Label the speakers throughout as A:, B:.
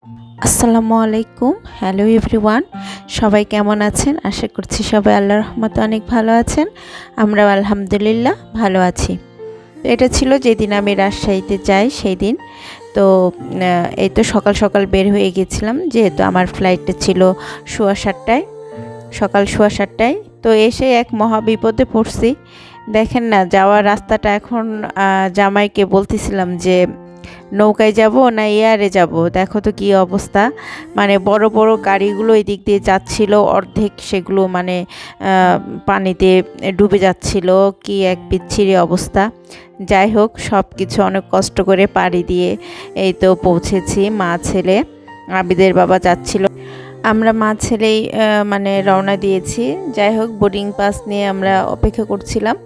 A: আসসালামু আলাইকুম। Hello everyone, সবাই কেমন আছেন? আশা করছি সবাই আল্লাহর রহমতে অনেক ভালো আছেন। আমরাও আলহামদুলিল্লাহ ভালো আছি। তো এটা ছিল যেদিন আমি রাজশাহীতে যাই সেই দিন। তো এই তো সকাল সকাল বের হয়ে গেছিলাম, যেহেতু আমার ফ্লাইটটা ছিল 7:15টায়, সকাল 7:15টায়। তো এসে এক মহা বিপদে পড়ছি। দেখেন না, যাওয়ার রাস্তাটা এখন জামাইকে বলতেছিলাম যে নৌকায় যাব না এয়ারে যাব, দেখো তো কি অবস্থা। মানে বড় বড় গাড়িগুলো এদিক দিয়ে যাচ্ছিল, অর্ধেক সেগুলো মানে পানিতে ডুবে যাচ্ছিল। কি এক বিচ্ছিরি অবস্থা। যাই হোক, সব কিছু অনেক কষ্ট করে পাড়ি দিয়ে এই তো পৌঁছেছি। মা ছেলে, আবিদের বাবা যাচ্ছিল, আমরা মা ছেলেই মানে রওনা দিয়েছি। যাই হোক, বোর্ডিং পাস নিয়ে আমরা অপেক্ষা করছিলাম।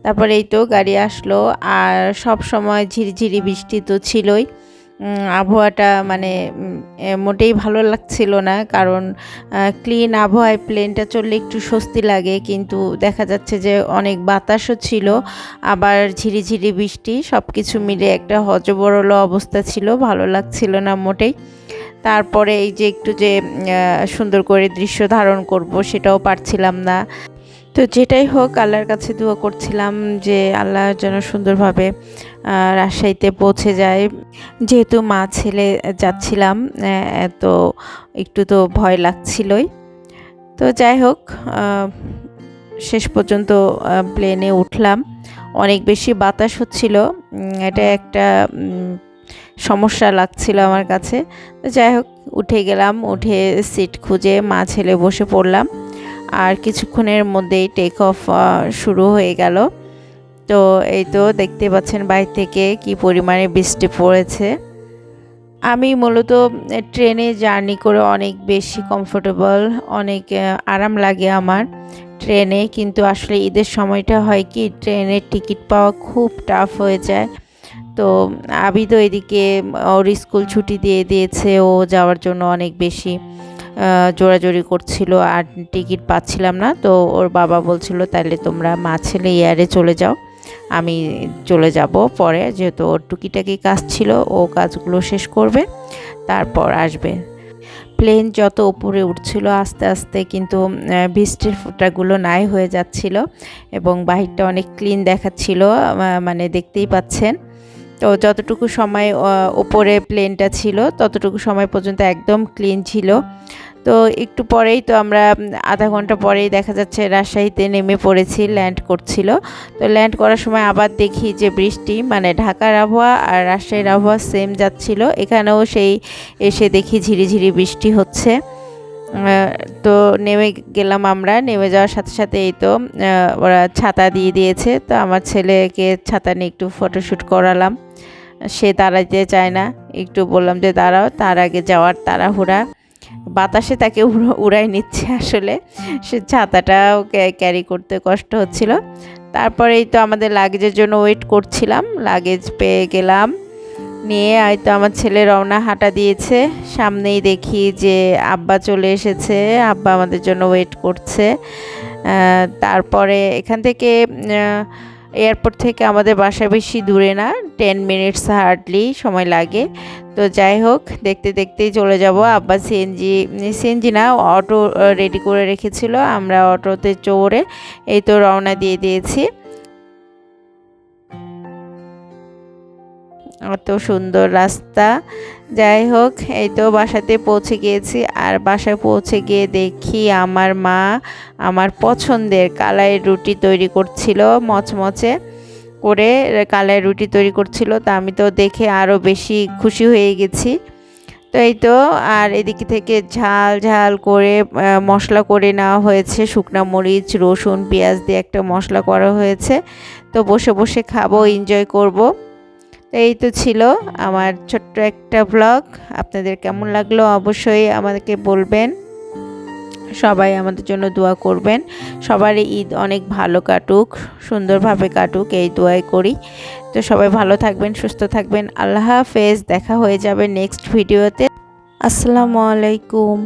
A: তারপরে এই তো গাড়ি আসলো, আর সব সময় ঝিরিঝিরি বৃষ্টি তো ছিলই। আবহাওয়াটা মানে মোটেই ভালো লাগছিল না, কারণ ক্লিন আবহাওয়ায় প্লেনটা চললে একটু স্বস্তি লাগে, কিন্তু দেখা যাচ্ছে যে অনেক বাতাসও ছিল, আবার ঝিরিঝিরি বৃষ্টি, সব কিছু মিলে একটা হযবরল অবস্থা ছিল, ভালো লাগছিল না মোটেই। তারপরে এই যে একটু যে সুন্দর করে দৃশ্য ধারণ করব সেটাও পারছিলাম না। তো যেটাই হোক, আল্লাহর কাছে দোয়া করছিলাম যে আল্লাহ যেন সুন্দরভাবে রাজশাহীতে পৌঁছে যায়। যেহেতু মা ছেলে যাচ্ছিলাম, তো একটু তো ভয় লাগছিলই। তো যাই হোক, শেষ পর্যন্ত প্লেনে উঠলাম। অনেক বেশি বাতাস হচ্ছিল, এটা একটা সমস্যা লাগছিল আমার কাছে। তো যাই হোক, উঠে গেলাম, উঠে সিট খুঁজে মা ছেলে বসে পড়লাম। আর কিছুক্ষণের মধ্যেই টেক অফ শুরু হয়ে গেল। তো এই তো দেখতে পাচ্ছেন বাইরে থেকে কি পরিমাণে বৃষ্টি পড়েছে। আমি মূলত ট্রেনে জার্নি করে অনেক বেশি কমফোর্টেবল, অনেক আরাম লাগে আমার ট্রেনে। কিন্তু আসলে ঈদের সময়টা হয় কি, ট্রেনের টিকিট পাওয়া খুব টাফ হয়ে যায়। তো আবিদও এদিকে ওর স্কুল ছুটি দিয়ে দিয়েছে, ও যাওয়ার জন্য অনেক বেশি জোরাজোরি করছিল, আর টিকিট পাচ্ছিলাম না। তো ওর বাবা বলছিল তাহলে তোমরা মা ছেলে এয়ারে চলে যাও, আমি চলে যাব পরে, যেহেতু ওর টুকিটাকি কাজ ছিল, ও কাজগুলো শেষ করবে তারপর আসবে। প্লেন যত উপরে উঠছিল আস্তে আস্তে, কিন্তু বৃষ্টির ফোঁটাগুলো নাই হয়ে যাচ্ছিল, এবং বাহিরটা অনেক ক্লিন দেখাচ্ছিল, মানে দেখতেই পাচ্ছেন। তো যতটুকু সময় উপরে প্লেনটা ছিল ততটুকু সময় পর্যন্ত একদম ক্লিন ছিল। তো একটু পরেই তো আমরা আধা ঘন্টা পরেই দেখা যাচ্ছে রাজশাহীতে নেমে পড়েছি, ল্যান্ড করছিল। তো ল্যান্ড করার সময় আবার দেখি যে বৃষ্টি, মানে ঢাকার আবহাওয়া আর রাজশাহীর আবহাওয়া সেম যাচ্ছিল, এখানেও সেই এসে দেখি ঝিরিঝিরি বৃষ্টি হচ্ছে। তো নেমে গেলাম আমরা। নেমে যাওয়ার সাথে সাথে এই তো ওরা ছাতা দিয়ে দিয়েছে। তো আমার ছেলেকে ছাতা নিয়ে একটু ফটোশ্যুট করালাম। সে দাঁড়াতে চায় না, একটু বললাম যে দাঁড়াও, তার আগে যাওয়ার তাড়াহুড়া, বাতাসে তাকে উড়াই নিচ্ছে আসলে, সে ছাতাটাও ক্যারি করতে কষ্ট হচ্ছিল। তারপরেই তো আমাদের লাগেজের জন্য ওয়েট করছিলাম, লাগেজ পেয়ে গেলাম, নিয়ে হয়তো আমার ছেলে রওনা হাঁটা দিয়েছে। সামনেই দেখি যে আব্বা চলে এসেছে, আব্বা আমাদের জন্য ওয়েট করছে। তারপরে এখান থেকে এয়ারপোর্ট থেকে আমাদের বাসা বেশি দূরে না, 10 মিনিটস হার্ডলি সময় লাগে। তো যাই হোক, দেখতে দেখতেই চলে যাব। আব্বা সিএনজি না, অটো রেডি করে রেখেছিল, আমরা অটোতে চড়ে এই তো রওনা দিয়ে দিয়েছি। অত সুন্দর রাস্তা। যাই হোক, এই তো বাসাতে পৌঁছে গিয়েছি, আর বাসায় পৌঁছে গিয়ে দেখি আমার মা আমার পছন্দের কালাই রুটি তৈরি করছিল, মচমচে করে কালাই রুটি তৈরি করছিল। তা আমি তো দেখে আরও বেশি খুশি হয়ে গেছি। তো এই তো, আর এদিকে থেকে ঝাল ঝাল করে মশলা করে নেওয়া হয়েছে, শুকনো মরিচ, রসুন, পেঁয়াজ দিয়ে একটা মশলা করা হয়েছে। তো বসে বসে খাবো, এনজয় করব। তো এই তো ছিল আমার ছোট্ট একটা ব্লগ। আপনাদের কেমন লাগলো অবশ্যই আমাদেরকে বলবেন। সবাই আমাদের জন্য দোয়া করবেন। সবারই ঈদ অনেক ভালো কাটুক, সুন্দরভাবে কাটুক, এই দোয়াই করি। তো সবাই ভালো থাকবেন, সুস্থ থাকবেন। আল্লাহ হাফেজ। দেখা হয়ে যাবে নেক্সট ভিডিওতে। আসসালামু আলাইকুম।